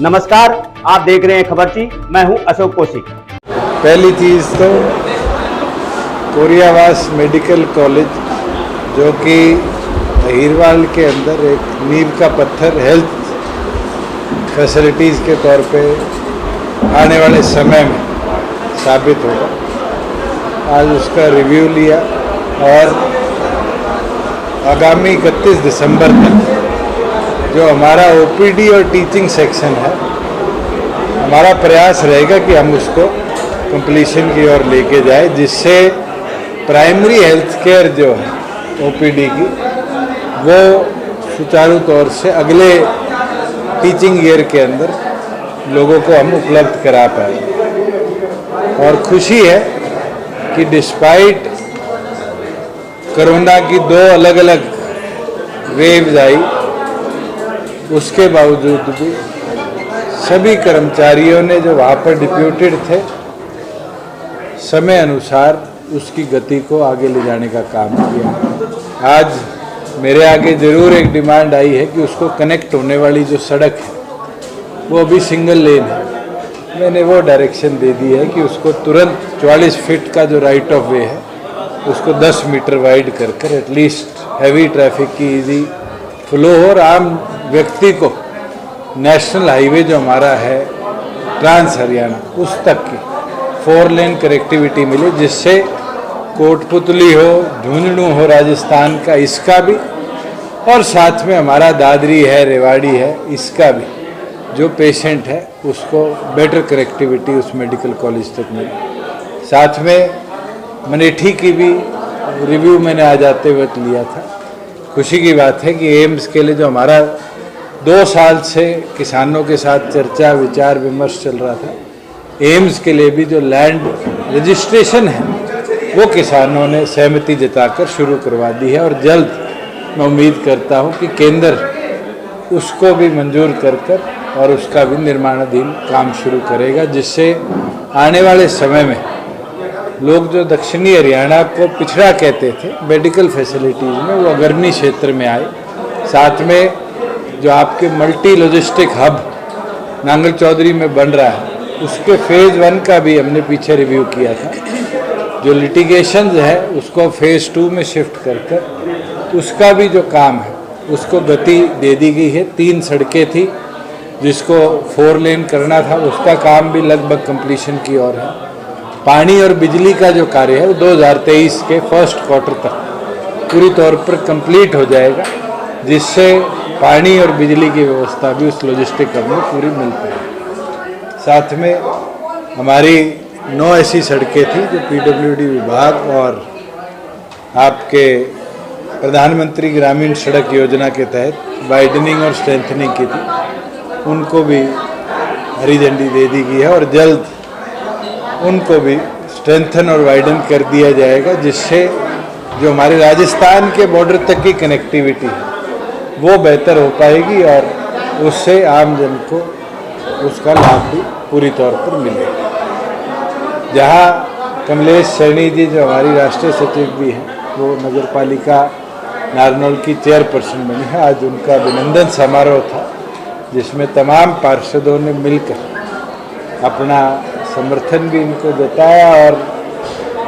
नमस्कार, आप देख रहे हैं खबरची। मैं हूं अशोक कौशिक। पहली चीज़ तो कोरियावास मेडिकल कॉलेज जो कि हीरवाल के अंदर एक नींव का पत्थर हेल्थ फैसिलिटीज़ के तौर पे आने वाले समय में साबित होगा, आज उसका रिव्यू लिया और आगामी 31 दिसंबर तक जो हमारा ओपीडी और टीचिंग सेक्शन है, हमारा प्रयास रहेगा कि हम उसको कंप्लीशन की ओर लेके जाए, जिससे प्राइमरी हेल्थ केयर जो है ओपीडी की वो सुचारू तौर से अगले टीचिंग ईयर के अंदर लोगों को हम उपलब्ध करा पाए। और खुशी है कि डिस्पाइट कोरोना की 2 अलग अलग वेव्स आई, उसके बावजूद भी सभी कर्मचारियों ने जो वहाँ पर डिप्यूटेड थे समय अनुसार उसकी गति को आगे ले जाने का काम किया। आज मेरे आगे ज़रूर एक डिमांड आई है कि उसको कनेक्ट होने वाली जो सड़क है वो अभी सिंगल लेन है। मैंने वो डायरेक्शन दे दी है कि उसको तुरंत 44 फीट का जो राइट ऑफ वे है उसको 10 मीटर वाइड कर एटलीस्ट हैवी ट्रैफिक की इजी फ्लो हो और आम व्यक्ति को नेशनल हाईवे जो हमारा है ट्रांस हरियाणा उस तक की 4 लेन कनेक्टिविटी मिले, जिससे कोटपुतली हो, झुंझुनू हो राजस्थान का, इसका भी, और साथ में हमारा दादरी है, रेवाड़ी है, इसका भी जो पेशेंट है उसको बेटर कनेक्टिविटी उस मेडिकल कॉलेज तक मिले। साथ में मनेठी की भी रिव्यू मैंने आ जाते वक्त लिया था। खुशी की बात है कि एम्स के लिए जो हमारा 2 साल से किसानों के साथ चर्चा विचार विमर्श चल रहा था, एम्स के लिए भी जो लैंड रजिस्ट्रेशन है वो किसानों ने सहमति जताकर शुरू करवा दी है और जल्द मैं उम्मीद करता हूँ कि केंद्र उसको भी मंजूर कर और उसका भी निर्माणाधीन काम शुरू करेगा, जिससे आने वाले समय में लोग जो दक्षिणी हरियाणा को पिछड़ा कहते थे मेडिकल फैसिलिटीज़ में, वो अग्रणी क्षेत्र में आए। साथ में जो आपके multi logistic hub Nangal Chaudhary में बन रहा है उसके फेज़ 1 का भी हमने पीछे रिव्यू किया था। जो लिटिगेशन है उसको फेज़ 2 में शिफ्ट कर उसका भी जो काम है उसको गति दे दी गई है। 3 सड़कें थी जिसको 4 लेन करना था, उसका काम भी लगभग कंप्लीशन की ओर है। पानी और बिजली का जो कार्य है वो 2023 के फर्स्ट क्वार्टर तक पूरी तौर पर कंप्लीट हो जाएगा, जिससे पानी और बिजली की व्यवस्था भी उस लॉजिस्टिक हब में पूरी मिल पाएगी। साथ में हमारी 9 ऐसी सड़कें थी जो पीडब्ल्यूडी विभाग और आपके प्रधानमंत्री ग्रामीण सड़क योजना के तहत वाइडनिंग और स्ट्रेंथनिंग की थी, उनको भी हरी झंडी दे दी गई है और जल्द उनको भी स्ट्रेंथन और वाइडन कर दिया जाएगा, जिससे जो हमारे राजस्थान के बॉर्डर तक की कनेक्टिविटी है वो बेहतर हो पाएगी और उससे आम जन को उसका लाभ भी पूरी तौर पर मिलेगा। जहाँ कमलेश सैनी जी जो हमारी राष्ट्रीय सचिव भी हैं वो नगर पालिका नारनौल की चेयरपर्सन बनी है, आज उनका अभिनंदन समारोह था जिसमें तमाम पार्षदों ने मिलकर अपना समर्थन भी इनको जताया। और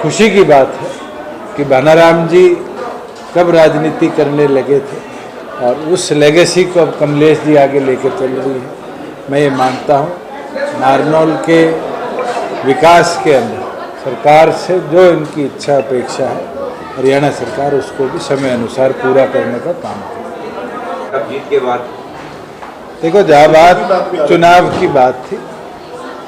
खुशी की बात है कि भानाराम जी कब राजनीति करने लगे थे और उस लेगेसी को अब कमलेश जी आगे लेकर चल रही है। मैं ये मानता हूँ नारनौल के विकास के अंदर सरकार से जो इनकी इच्छा अपेक्षा है हरियाणा सरकार उसको भी समय अनुसार पूरा करने का काम करेगी। अब जीत के बाद देखो, जहाँ बात चुनाव की बात थी,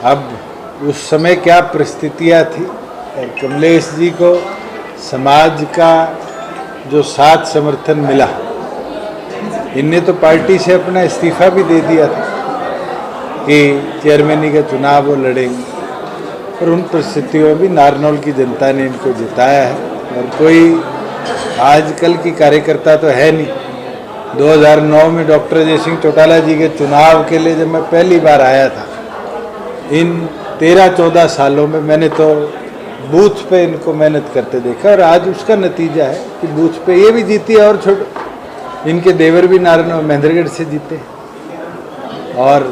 अब उस समय क्या परिस्थितियाँ थी और कमलेश जी को समाज का जो साथ समर्थन मिला, इनने तो पार्टी से अपना इस्तीफा भी दे दिया था कि चेयरमैनी का चुनाव वो लड़ेंगे, और उन परिस्थितियों में भी नारनौल की जनता ने इनको जिताया है। और कोई आजकल की कार्यकर्ता तो है नहीं। 2009 में डॉक्टर अजय सिंह चौटाला जी के चुनाव के लिए जब मैं पहली बार आया था, इन 13-14 सालों में मैंने तो बूथ पे इनको मेहनत करते देखा और आज उसका नतीजा है कि बूथ पे ये भी जीती है और छोटे इनके देवर भी नारायण महेंद्रगढ़ से जीते और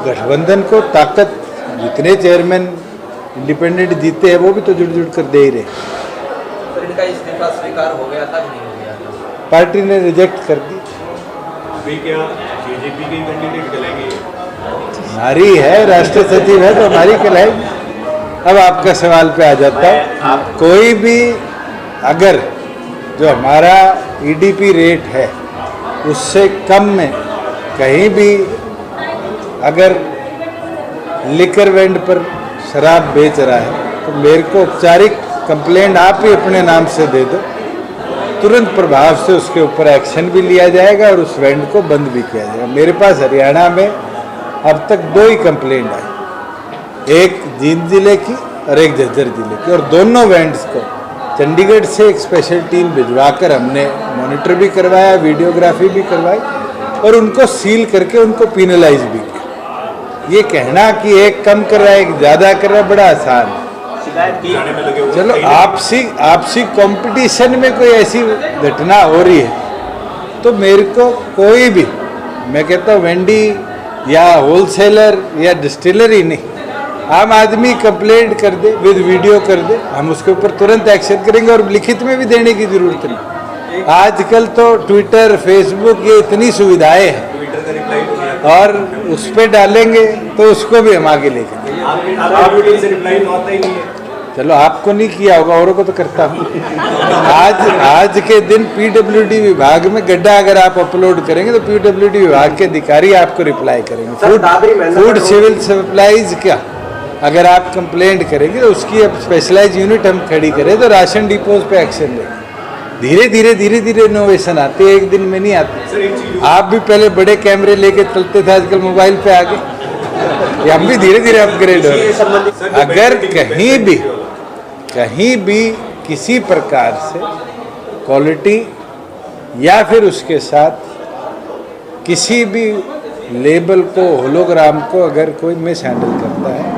गठबंधन को ताकत, जितने चेयरमैन इंडिपेंडेंट जीते हैं वो भी तो जुड़ जुड़ कर दे ही रहे। तो इनका इस्तीफा स्वीकार हो गया था कि नहीं हो गया था? पार्टी ने रिजेक्ट कर दी। अभी क्या बीजेपी के कैंडिडेट चलेंगे? हमारी है, राष्ट्रीय सचिव है तो हमारी कहलाएगी। अब आपका सवाल पे आ जाता है, कोई भी अगर जो हमारा ईडीपी रेट है उससे कम में कहीं भी अगर लिकर वेंड पर शराब बेच रहा है तो मेरे को औपचारिक कंप्लेंट आप ही अपने नाम से दे दो, तुरंत प्रभाव से उसके ऊपर एक्शन भी लिया जाएगा और उस वेंड को बंद भी किया जाएगा। मेरे पास हरियाणा में अब तक 2 ही कंप्लेंट आई, एक जींद जिले की और एक झज्जर जिले की, और दोनों वेंड्स को चंडीगढ़ से एक स्पेशल टीम भिजवाकर हमने मॉनिटर भी करवाया, वीडियोग्राफी भी करवाई और उनको सील करके उनको पीनलाइज भी किया। ये कहना कि एक कम कर रहा है एक ज़्यादा कर रहा है बड़ा आसान है। चलो आपसी कंपटीशन में कोई ऐसी घटना हो रही है तो मेरे को कोई भी, मैं कहता हूँ वेंडी या होलसेलर या डिस्टिलर ही नहीं, आम आदमी कंप्लेंट कर दे, विद वीडियो कर दे, हम उसके ऊपर तुरंत एक्शन करेंगे और लिखित में भी देने की जरूरत नहीं। आजकल तो ट्विटर, फेसबुक, ये इतनी सुविधाएं हैं और उस पर डालेंगे तो उसको भी हम आगे लेंगे। चलो आपको नहीं किया होगा, औरों को तो करता हूँ। आज के दिन पीडब्ल्यूडी विभाग में गड्ढा अगर आप अपलोड करेंगे तो पीडब्ल्यूडी विभाग के अधिकारी आपको रिप्लाई करेंगे। फूड सिविल सप्लाईज क्या अगर आप कंप्लेंट करेंगे तो उसकी अब स्पेशलाइज यूनिट हम खड़ी करें तो राशन डिपोज पे एक्शन लेंगे। धीरे धीरे इनोवेशन आते हैं, एक दिन में नहीं आते। आप भी पहले बड़े कैमरे लेके चलते थे, आजकल मोबाइल पे आ गए, हम भी धीरे धीरे अपग्रेड हो रहे। अगर कहीं भी किसी प्रकार से क्वालिटी या फिर उसके साथ किसी भी लेबल को, होलोग्राम को अगर कोई मिस हैंडल करता है,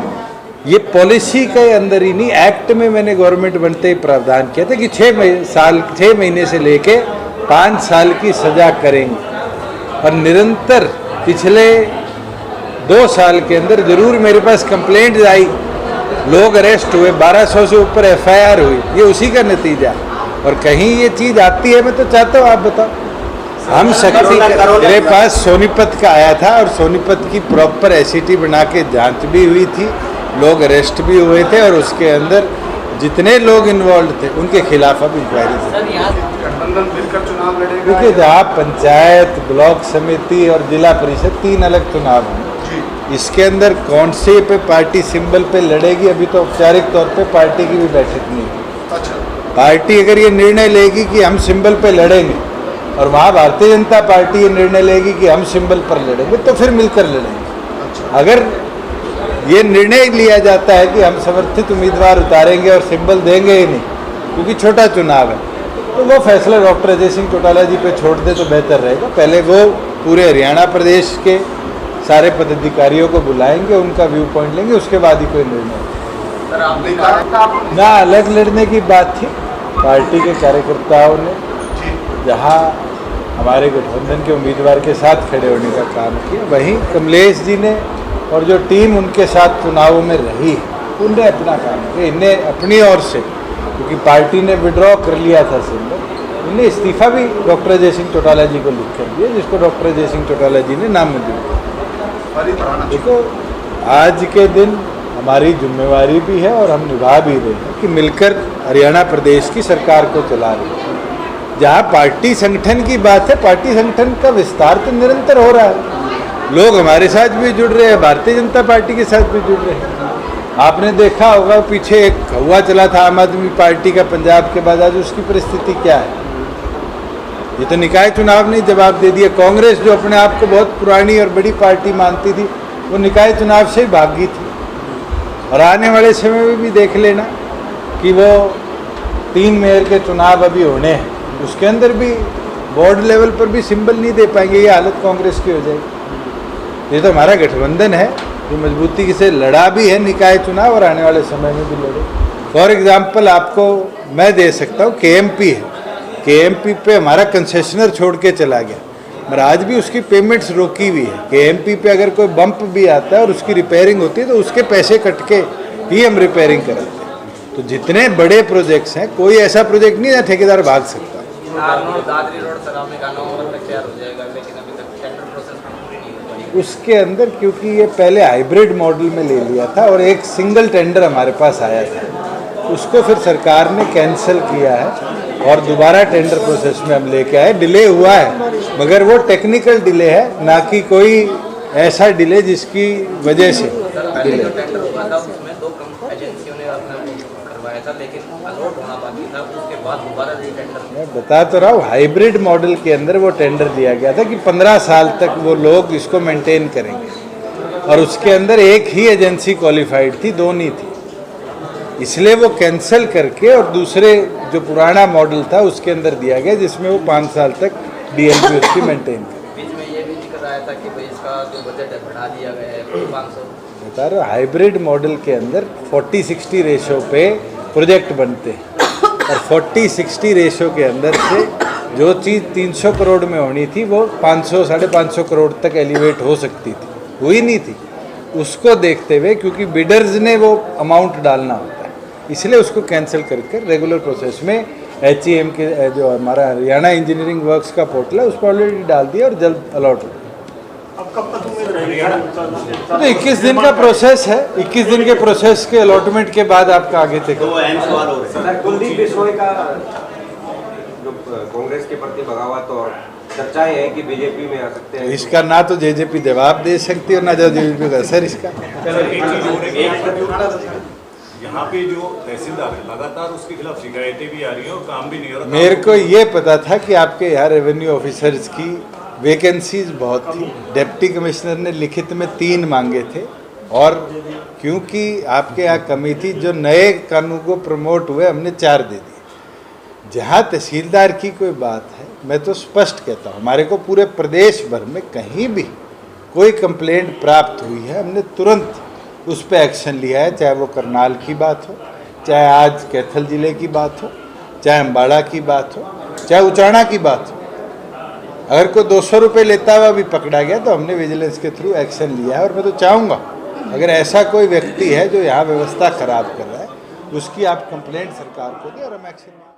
ये पॉलिसी के अंदर ही नहीं, एक्ट में मैंने गवर्नमेंट बनते ही प्रावधान किया था कि 6 महीने से लेके 5 साल की सजा करेंगे और निरंतर पिछले 2 साल के अंदर जरूर मेरे पास कंप्लेंट आई, लोग अरेस्ट हुए, 1200 से ऊपर एफआईआर हुई, ये उसी का नतीजा। और कहीं ये चीज़ आती है, मैं तो चाहता हूँ आप बताओ, हम शक्ति, मेरे पास सोनीपत का आया था और सोनीपत की प्रॉपर एसआईटी बना के जांच भी हुई थी, लोग अरेस्ट भी हुए थे और उसके अंदर जितने लोग इन्वॉल्व थे उनके खिलाफ अब इंक्वायरी थी। देखिए, जहाँ पंचायत, ब्लॉक समिति और जिला परिषद 3 अलग चुनाव हैं, इसके अंदर कौन से पे पार्टी सिंबल पे लड़ेगी अभी तो औपचारिक तौर पे पार्टी की भी बैठक नहीं है। पार्टी अगर ये निर्णय लेगी कि हम सिंबल पे लड़ेंगे और वहाँ भारतीय जनता पार्टी ये निर्णय लेगी कि हम सिंबल पर लड़ेंगे तो फिर मिलकर लड़ेंगे। अगर ये निर्णय लिया जाता है कि हम समर्थित उम्मीदवार उतारेंगे और सिंबल देंगे ही नहीं क्योंकि छोटा चुनाव है, तो वो फैसला डॉक्टर अजय सिंह चौटाला जी पे छोड़ दे तो बेहतर रहेगा। पहले वो पूरे हरियाणा प्रदेश के सारे पदाधिकारियों को बुलाएंगे, उनका व्यू पॉइंट लेंगे, उसके बाद ही कोई निर्णय। ना अलग लड़ने की बात थी, पार्टी के कार्यकर्ताओं ने जहाँ हमारे गठबंधन के उम्मीदवार के साथ खड़े होने का काम किया, वहीं कमलेश जी ने और जो टीम उनके साथ चुनावों में रही उनने अपना काम किया। इन्हें अपनी ओर से, क्योंकि पार्टी ने विड्रॉ कर लिया था सिंबल, इन्हें इस्तीफा भी डॉक्टर अजय सिंह चौटाला जी को लिख कर दिया, जिसको डॉक्टर अजय सिंह चौटाला जी ने नामंजूर किया। देखो, आज के दिन हमारी जिम्मेवारी भी है और हम निभा भी रहे हैं कि मिलकर हरियाणा प्रदेश की सरकार को चला रहे हैं। जहाँ पार्टी संगठन की बात है, पार्टी संगठन का विस्तार तो निरंतर हो रहा है, लोग हमारे साथ भी जुड़ रहे हैं, भारतीय जनता पार्टी के साथ भी जुड़ रहे हैं। आपने देखा होगा पीछे एक हुआ चला था आम आदमी पार्टी का पंजाब के बाद, आज उसकी परिस्थिति क्या है। ये तो निकाय चुनाव ने जवाब दे दिया। कांग्रेस जो अपने आप को बहुत पुरानी और बड़ी पार्टी मानती थी, वो निकाय चुनाव से ही भागी थी। और आने वाले समय में भी देख लेना कि वो 3 मेयर के चुनाव अभी होने हैं, उसके अंदर भी बोर्ड लेवल पर भी सिंबल नहीं दे पाएंगे, ये हालत कांग्रेस की हो जाएगी। ये तो हमारा गठबंधन है जो मजबूती से लड़ा भी है निकाय चुनाव और आने वाले समय में भी लड़े। फॉर एग्जाम्पल आपको मैं दे सकता हूँ, KMP है, KMP पे हमारा कंसेशनर छोड़ के चला गया, मगर आज भी उसकी पेमेंट्स रोकी हुई है कि एमपी पे अगर कोई बम्प भी आता है और उसकी रिपेयरिंग होती है तो उसके पैसे कट के ही हम रिपेयरिंग कराते हैं। तो जितने बड़े प्रोजेक्ट्स हैं, कोई ऐसा प्रोजेक्ट नहीं है ठेकेदार भाग सकता। दादरी रोड सरावनी का 9 नंबर तक तैयार हो जाएगा, लेकिन अभी तक टेंडर प्रोसेस पूरी नहीं हो पाई। उसके अंदर क्योंकि ये पहले हाइब्रिड मॉडल में ले लिया था और एक सिंगल टेंडर हमारे पास आया था, उसको फिर सरकार ने कैंसिल किया है और दोबारा टेंडर प्रोसेस में हम लेके आए। डिले हुआ है मगर वो टेक्निकल डिले है, ना कि कोई ऐसा डिले जिसकी वजह से पहले जो टेंडर हुआ था उसमें 2 एजेंसियों ने अपना करवाया था, लेकिन अलॉट होना बाकी था, उसके बाद दोबारा टेंडर। मैं बता तो रहा हूँ, हाइब्रिड मॉडल के अंदर वो टेंडर दिया गया था कि 15 साल तक वो लोग इसको मेंटेन करेंगे और उसके अंदर एक ही एजेंसी क्वालिफाइड थी, 2 नहीं थी। इसलिए वो कैंसिल करके और दूसरे जो पुराना मॉडल था उसके अंदर दिया गया जिसमें वो 5 साल तक डीएलपी उसकी मेंटेन करे। बीच में ये भी जिक्र आया था कि भाई इसका जो बजट है बढ़ा दिया गया है 500। बता रहा हूँ, हाइब्रिड मॉडल के अंदर 40-60 रेशो पे प्रोजेक्ट बनते हैं और 40-60 रेशो के अंदर से जो चीज़ 300 करोड़ में होनी थी वो 500-550 करोड़ तक एलिवेट हो सकती थी, हुई नहीं थी। उसको देखते हुए क्योंकि बिडर्स ने वो अमाउंट डालना होता है, इसलिए उसको कैंसिल करके रेगुलर प्रोसेस में HEM के जो हमारा हरियाणा इंजीनियरिंग वर्क्स का पोर्टल है उस पर ऑलरेडी डाल दिया और जल्द अलॉट हो। अब कब तक उम्मीद रहेगी? तो 21 दिन का प्रोसेस है, 21 दिन के प्रोसेस के अलॉटमेंट के बाद आपका आगे तक। तो अहम सवाल हो रहे हैं। कुलदीप बिश्नोई का जो कांग्रेस के प्रति बगावत और चर्चाएं हैं कि बीजेपी में आ सकते हैं, इसका ना तो जेजेपी जवाब दे सकती है और ना जेजेपी का असर इसका। एक चीज हो रही है, यहाँ पे जो तहसीलदार है लगातार उसके खिलाफ शिकायतें भी आ रही हैं और काम भी नहीं हो रहा। मेरे को ये पता था कि आपके यहाँ रेवेन्यू ऑफिसर्स की वैकेंसीज बहुत थी। डिप्टी कमिश्नर ने लिखित में 3 मांगे थे और क्योंकि आपके यहाँ कमी थी, जो नए कानून को प्रमोट हुए हमने 4 दे दिए। जहाँ तहसीलदार की कोई बात है, मैं तो स्पष्ट कहता हूँ, हमारे को पूरे प्रदेश भर में कहीं भी कोई कंप्लेंट प्राप्त हुई है, हमने तुरंत उस पर एक्शन लिया है। चाहे वो करनाल की बात हो, चाहे आज कैथल जिले की बात हो, चाहे अम्बाड़ा की बात हो, चाहे उचाना की बात हो। अगर कोई 200 रुपये लेता हुआ भी पकड़ा गया तो हमने विजिलेंस के थ्रू एक्शन लिया है। और मैं तो चाहूँगा अगर ऐसा कोई व्यक्ति है जो यहाँ व्यवस्था खराब कर रहा है, उसकी आप कंप्लेंट सरकार को दें और हम एक्शन लें।